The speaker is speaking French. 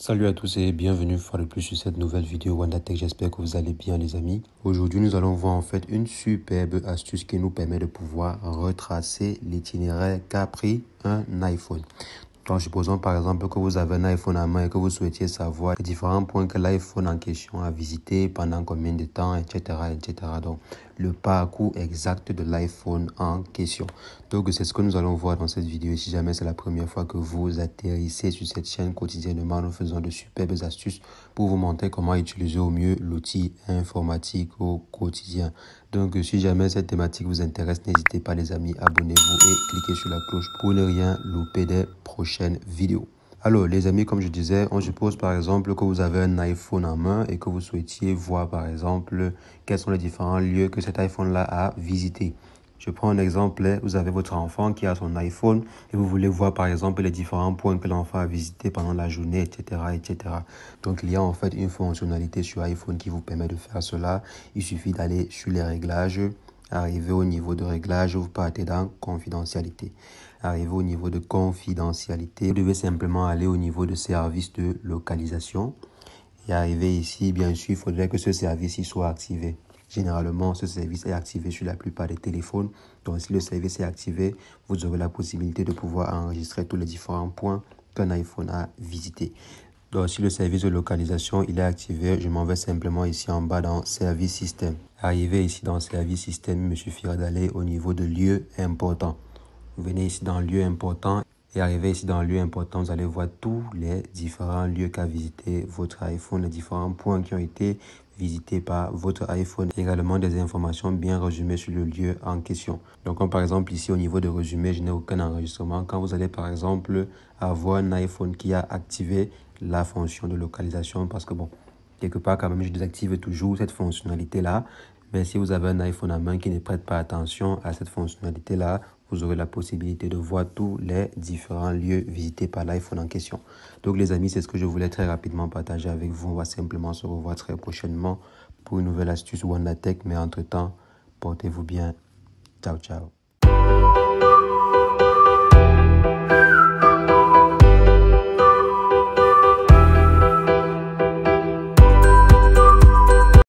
Salut à tous et bienvenue une fois de plus sur cette nouvelle vidéo WandaTech. J'espère que vous allez bien les amis. Aujourd'hui nous allons voir en fait une superbe astuce qui nous permet de pouvoir retracer l'itinéraire qu'a pris un iPhone. Donc supposons par exemple que vous avez un iPhone en main et que vous souhaitiez savoir les différents points que l'iPhone en question a visité, pendant combien de temps, etc. etc. Donc le parcours exact de l'iPhone en question. Donc c'est ce que nous allons voir dans cette vidéo. Et si jamais c'est la première fois que vous atterrissez sur cette chaîne quotidiennement, nous faisons de superbes astuces pour vous montrer comment utiliser au mieux l'outil informatique au quotidien. Donc si jamais cette thématique vous intéresse, n'hésitez pas les amis, abonnez-vous et cliquez sur la cloche pour ne rien louper des prochaines vidéos. Alors les amis, comme je disais, on suppose par exemple que vous avez un iPhone en main et que vous souhaitiez voir par exemple quels sont les différents lieux que cet iPhone-là a visité. Je prends un exemple, vous avez votre enfant qui a son iPhone et vous voulez voir par exemple les différents points que l'enfant a visités pendant la journée, etc., etc. Donc il y a en fait une fonctionnalité sur iPhone qui vous permet de faire cela. Il suffit d'aller sur les réglages, arriver au niveau de réglage, vous partez dans confidentialité. Arrivé au niveau de confidentialité, vous devez simplement aller au niveau de service de localisation. Et arrivé ici, bien sûr, il faudrait que ce service soit activé. Généralement, ce service est activé sur la plupart des téléphones. Donc, si le service est activé, vous aurez la possibilité de pouvoir enregistrer tous les différents points qu'un iPhone a visités. Donc, si le service de localisation il est activé, je m'en vais simplement ici en bas dans Service Système. Arrivé ici dans Service Système, il me suffira d'aller au niveau de lieux importants. Vous venez ici dans lieu important et arrivé ici dans lieu important, vous allez voir tous les différents lieux qu'a visité votre iPhone, les différents points qui ont été visités par votre iPhone. Également des informations bien résumées sur le lieu en question. Donc comme par exemple ici au niveau de résumé, je n'ai aucun enregistrement. Quand vous allez par exemple avoir un iPhone qui a activé la fonction de localisation parce que bon, quelque part quand même je désactive toujours cette fonctionnalité-là. Mais si vous avez un iPhone en main qui ne prête pas attention à cette fonctionnalité-là, vous aurez la possibilité de voir tous les différents lieux visités par l'iPhone en question. Donc les amis, c'est ce que je voulais très rapidement partager avec vous. On va simplement se revoir très prochainement pour une nouvelle astuce WandaTech. Mais entre-temps, portez-vous bien. Ciao, ciao.